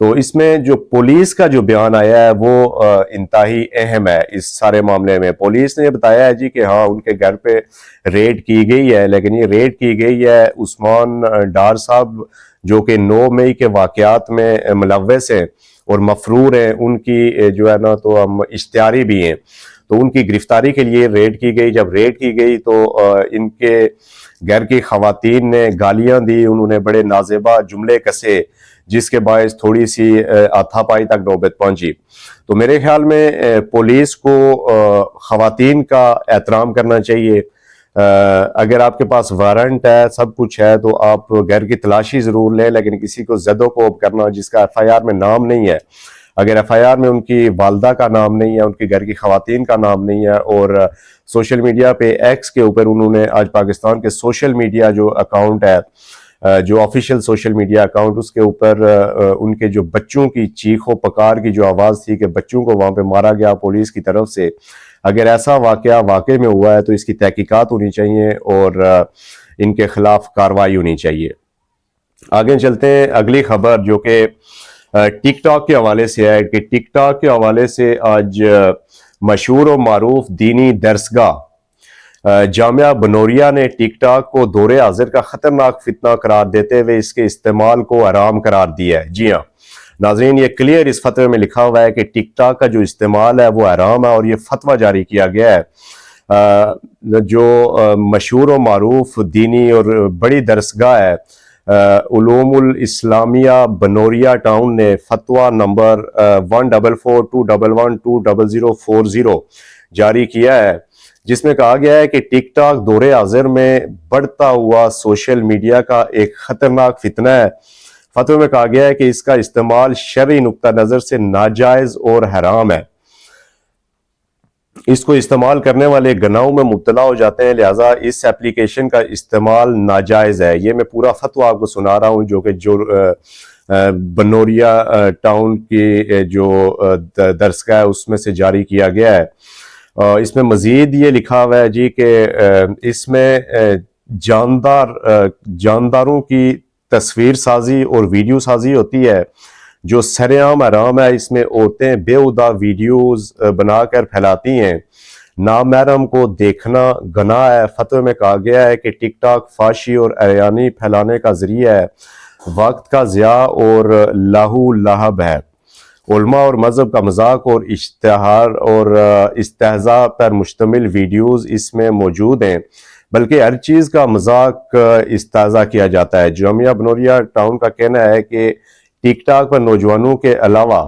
تو اس میں جو پولیس کا جو بیان آیا ہے وہ انتہائی اہم ہے اس سارے معاملے میں. پولیس نے یہ بتایا ہے جی کہ ہاں ان کے گھر پہ ریڈ کی گئی ہے، لیکن یہ ریڈ کی گئی ہے عثمان ڈار صاحب جو کہ 9 مئی کے واقعات میں ملوث ہیں اور مفرور ہیں، ان کی جو ہے نا تو ہم اشتہاری بھی ہیں. تو ان کی گرفتاری کے لیے ریڈ کی گئی. جب ریڈ کی گئی تو ان کے گھر کی خواتین نے گالیاں دی، انہوں نے بڑے نازیبا جملے کسے، جس کے باعث تھوڑی سی ہاتھا پائی تک نوبت پہنچی. تو میرے خیال میں پولیس کو خواتین کا احترام کرنا چاہیے. اگر آپ کے پاس وارنٹ ہے، سب کچھ ہے، تو آپ گھر کی تلاشی ضرور لیں، لیکن کسی کو زد و کوب کرنا جس کا ایف آئی آر میں نام نہیں ہے، اگر ایف آئی آر میں ان کی والدہ کا نام نہیں ہے، ان کے گھر کی خواتین کا نام نہیں ہے، اور سوشل میڈیا پہ ایکس کے اوپر انہوں نے آج پاکستان کے سوشل میڈیا جو اکاؤنٹ ہے، جو آفیشیل سوشل میڈیا اکاؤنٹ، اس کے اوپر ان کے جو بچوں کی چیخ و پکار کی جو آواز تھی کہ بچوں کو وہاں پہ مارا گیا پولیس کی طرف سے، اگر ایسا واقعہ واقع میں ہوا ہے تو اس کی تحقیقات ہونی چاہیے اور ان کے خلاف کارروائی ہونی چاہیے. آگے چلتے ہیں اگلی خبر جو کہ ٹک ٹاک کے حوالے سے ہے کہ ٹک ٹاک کے حوالے سے آج مشہور و معروف دینی درسگاہ جامعہ بنوریا نے ٹک ٹاک کو دور حاضر کا خطرناک فتنہ قرار دیتے ہوئے اس کے استعمال کو حرام قرار دیا ہے. جی ہاں ناظرین، یہ کلیئر اس فتوے میں لکھا ہوا ہے کہ ٹک ٹاک کا جو استعمال ہے وہ حرام ہے، اور یہ فتویٰ جاری کیا گیا ہے. جو مشہور و معروف دینی اور بڑی درسگاہ ہے علوم الاسلامیہ بنوریا ٹاؤن نے فتویٰ نمبر 14421120040 جاری کیا ہے، جس میں کہا گیا ہے کہ ٹک ٹاک دور حاضر میں بڑھتا ہوا سوشل میڈیا کا ایک خطرناک فتنہ ہے. فتوے میں کہا گیا ہے کہ اس کا استعمال شرعی نقطہ نظر سے ناجائز اور حرام ہے. اس کو استعمال کرنے والے گناہوں میں مبتلا ہو جاتے ہیں، لہٰذا اس ایپلیکیشن کا استعمال ناجائز ہے. یہ میں پورا فتویٰ آپ کو سنا رہا ہوں جو کہ بنوریا ٹاؤن کی جو درسگاہ ہے اس میں سے جاری کیا گیا ہے. اس میں مزید یہ لکھا ہوا ہے جی کہ اس میں جانداروں کی تصویر سازی اور ویڈیو سازی ہوتی ہے جو سرعام حرام ہے. اس میں عورتیں بےہودہ ویڈیوز بنا کر پھیلاتی ہیں، نامحرم کو دیکھنا گناہ ہے. فتوے میں کہا گیا ہے کہ ٹک ٹاک فحاشی اور عریانی پھیلانے کا ذریعہ ہے، وقت کا ضیاع اور لاہو لہب ہے. علماء اور مذہب کا مذاق اور اشتہار اور استہزاء پر مشتمل ویڈیوز اس میں موجود ہیں، بلکہ ہر چیز کا مذاق استہزاء کیا جاتا ہے. جامعہ بنوریا ٹاؤن کا کہنا ہے کہ ٹک ٹاک پر نوجوانوں کے علاوہ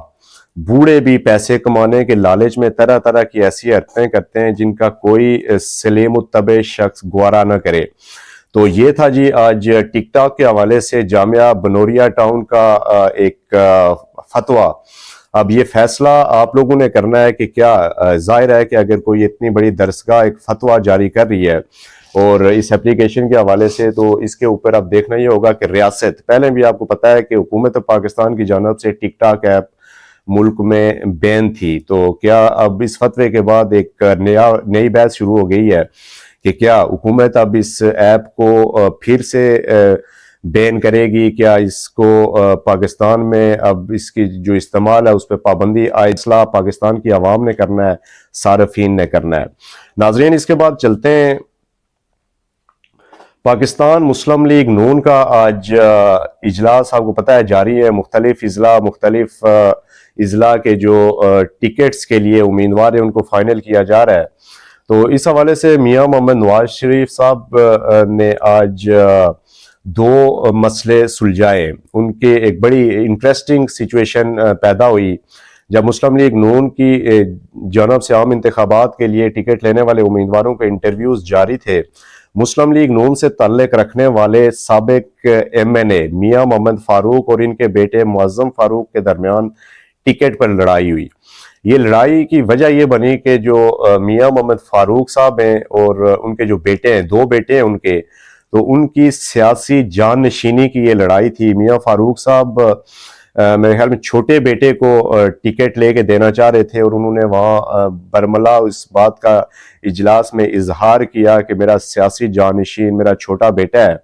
بوڑھے بھی پیسے کمانے کے لالچ میں طرح طرح کی ایسی حرکتیں کرتے ہیں جن کا کوئی سلیم الطبع شخص گوارا نہ کرے. تو یہ تھا جی آج ٹک ٹاک کے حوالے سے جامعہ بنوریا ٹاؤن کا ایک فتویٰ. اب یہ فیصلہ آپ لوگوں نے کرنا ہے کہ کیا ظاہر ہے کہ اگر کوئی اتنی بڑی درسگاہ ایک فتویٰ جاری کر رہی ہے اور اس ایپلیکیشن کے حوالے سے، تو اس کے اوپر اب دیکھنا یہ ہوگا کہ ریاست، پہلے بھی آپ کو پتہ ہے کہ حکومت پاکستان کی جانب سے ٹک ٹاک ایپ ملک میں بین تھی، تو کیا اب اس فتوے کے بعد ایک نئی بحث شروع ہو گئی ہے کہ کیا حکومت اب اس ایپ کو پھر سے بین کرے گی؟ کیا اس کو پاکستان میں اب اس کی جو استعمال ہے اس پہ پابندی اصلاح پاکستان کی عوام نے کرنا ہے، صارفین نے کرنا ہے؟ ناظرین اس کے بعد چلتے ہیں پاکستان مسلم لیگ نون کا آج اجلاس آپ کو پتہ ہے جاری ہے. مختلف اضلاع کے جو ٹکٹس کے لیے امیدوار ہیں ان کو فائنل کیا جا رہا ہے. تو اس حوالے سے میاں محمد نواز شریف صاحب نے آج 2 مسئلے سلجھائے. ان کے ایک بڑی انٹرسٹنگ سچویشن پیدا ہوئی جب مسلم لیگ نون کی جانب سے عام انتخابات کے لیے ٹکٹ لینے والے امیدواروں کے انٹرویوز جاری تھے. مسلم لیگ نون سے تعلق رکھنے والے سابق ایم این اے میاں محمد فاروق اور ان کے بیٹے معظم فاروق کے درمیان ٹکٹ پر لڑائی ہوئی. یہ لڑائی کی وجہ یہ بنی کہ جو میاں محمد فاروق صاحب ہیں اور ان کے جو بیٹے ہیں، 2 بیٹے ہیں ان کے، تو ان کی سیاسی جان نشینی کی یہ لڑائی تھی. میاں فاروق صاحب میرے خیال میں چھوٹے بیٹے کو ٹکٹ لے کے دینا چاہ رہے تھے، اور انہوں نے وہاں برملا اس بات کا اجلاس میں اظہار کیا کہ میرا سیاسی جانشین میرا چھوٹا بیٹا ہے.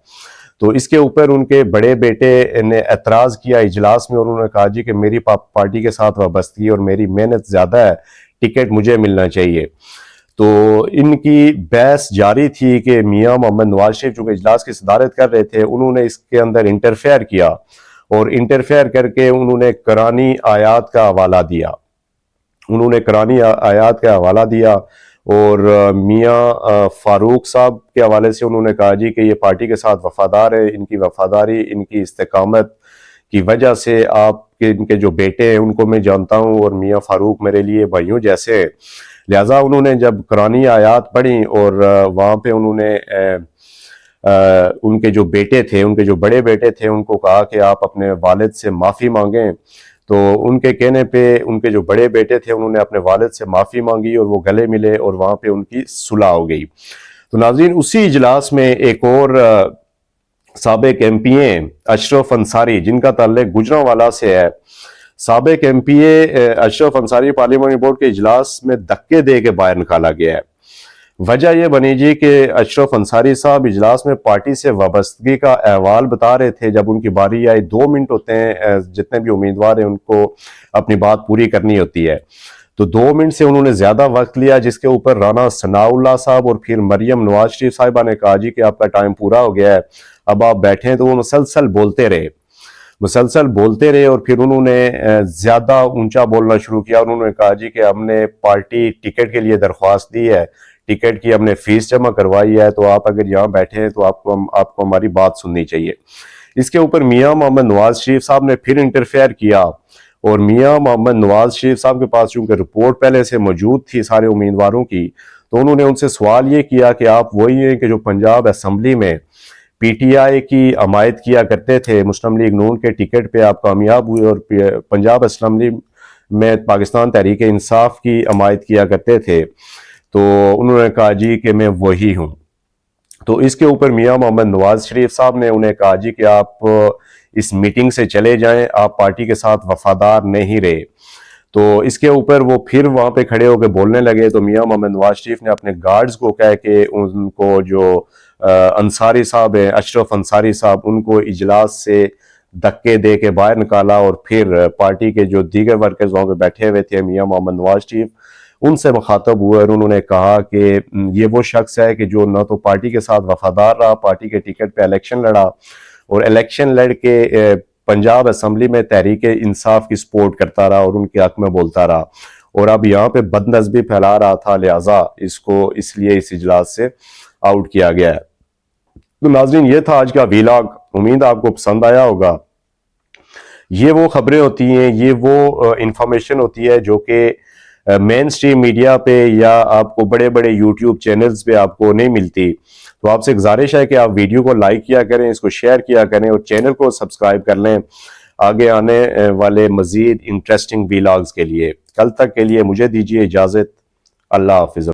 تو اس کے اوپر ان کے بڑے بیٹے نے اعتراض کیا اجلاس میں اور انہوں نے کہا جی کہ میری پارٹی کے ساتھ وابستگی اور میری محنت زیادہ ہے, ٹکٹ مجھے ملنا چاہیے. تو ان کی بحث جاری تھی کہ میاں محمد نواز شریف جو کہ اجلاس کی صدارت کر رہے تھے, انہوں نے اس کے اندر انٹرفیئر کیا اور انٹرفیئر کر کے انہوں نے قرآنی آیات کا حوالہ دیا. اور میاں فاروق صاحب کے حوالے سے انہوں نے کہا جی کہ یہ پارٹی کے ساتھ وفادار ہے, ان کی وفاداری, ان کی استقامت کی وجہ سے آپ کے ان کے جو بیٹے ہیں ان کو میں جانتا ہوں اور میاں فاروق میرے لیے بھائیوں جیسے ہیں. لہٰذا انہوں نے جب قرآنی آیات پڑھی اور وہاں پہ انہوں نے ان کے جو بیٹے تھے, ان کے جو بڑے بیٹے تھے, ان کو کہا کہ آپ اپنے والد سے معافی مانگیں, تو ان کے کہنے پہ ان کے جو بڑے بیٹے تھے انہوں نے اپنے والد سے معافی مانگی اور وہ گلے ملے اور وہاں پہ ان کی صلح ہو گئی. تو ناظرین, اسی اجلاس میں ایک اور سابق ایم پی اے اشرف انصاری, جن کا تعلق گوجرانوالا سے ہے, سابق ایم پی اے اشرف انصاری پارلیمانی بورڈ کے اجلاس میں دھکے دے کے باہر نکالا گیا ہے. وجہ یہ بنی جی کہ اشرف انصاری صاحب اجلاس میں پارٹی سے وابستگی کا احوال بتا رہے تھے. جب ان کی باری آئی, 2 منٹ ہوتے ہیں جتنے بھی امیدوار ہیں ان کو اپنی بات پوری کرنی ہوتی ہے, تو 2 منٹ سے انہوں نے زیادہ وقت لیا, جس کے اوپر رانا ثناء اللہ صاحب اور پھر مریم نواز شریف صاحبہ نے کہا جی کہ آپ کا ٹائم پورا ہو گیا ہے, اب آپ بیٹھیں. تو وہ مسلسل بولتے رہے اور پھر انہوں نے زیادہ اونچا بولنا شروع کیا. انہوں نے کہا جی کہ ہم نے پارٹی ٹکٹ کے لیے درخواست دی ہے, ٹکٹ کی ہم نے فیس جمع کروائی ہے, تو آپ اگر یہاں بیٹھے ہیں تو آپ کو ہماری بات سننی چاہیے. اس کے اوپر میاں محمد نواز شریف صاحب نے پھر انٹرفیئر کیا اور میاں محمد نواز شریف صاحب کے پاس چونکہ رپورٹ پہلے سے موجود تھی سارے امیدواروں کی, تو انہوں نے ان سے سوال یہ کیا کہ آپ وہی ہیں کہ جو پنجاب اسمبلی میں پی ٹی آئی کی حمایت کیا کرتے تھے, مسلم لیگ نون کے ٹکٹ پہ آپ کامیاب ہوئے اور پنجاب اسمبلی میں پاکستان تحریک انصاف کی حمایت کیا کرتے تھے. تو انہوں نے کہا جی کہ میں وہی ہوں. تو اس کے اوپر میاں محمد نواز شریف صاحب نے انہیں کہا جی کہ آپ اس میٹنگ سے چلے جائیں, آپ پارٹی کے ساتھ وفادار نہیں رہے. تو اس کے اوپر وہ پھر وہاں پہ کھڑے ہو کے بولنے لگے. تو میاں محمد نواز شریف نے اپنے گارڈز کو کہہ کے ان کو جو انصاری صاحب ہیں, اشرف انصاری صاحب, ان کو اجلاس سے دھکے دے کے باہر نکالا اور پھر پارٹی کے جو دیگر ورکرز وہاں پہ بیٹھے ہوئے تھے, میاں محمد نواز شریف ان سے مخاطب ہوئے اور انہوں نے کہا کہ یہ وہ شخص ہے کہ جو نہ تو پارٹی کے ساتھ وفادار رہا, پارٹی کے ٹکٹ پہ الیکشن لڑا اور الیکشن لڑ کے پنجاب اسمبلی میں تحریک انصاف کی سپورٹ کرتا رہا اور ان کے حق میں بولتا رہا, اور اب یہاں پہ بد نظمی پھیلا رہا تھا, لہٰذا اس لیے اس اجلاس سے آؤٹ کیا گیا ہے. تو ناظرین, یہ تھا آج کا ویلاگ, امید آپ کو پسند آیا ہوگا. یہ وہ خبریں ہوتی ہیں, یہ وہ انفارمیشن ہوتی ہے جو کہ مین سٹریم میڈیا پہ یا آپ کو بڑے بڑے یوٹیوب چینلز پہ آپ کو نہیں ملتی. تو آپ سے گزارش ہے کہ آپ ویڈیو کو لائک کیا کریں, اس کو شیئر کیا کریں اور چینل کو سبسکرائب کر لیں آگے آنے والے مزید انٹرسٹنگ ویلاگز کے لیے. کل تک کے لیے مجھے دیجیے اجازت. اللہ حافظ.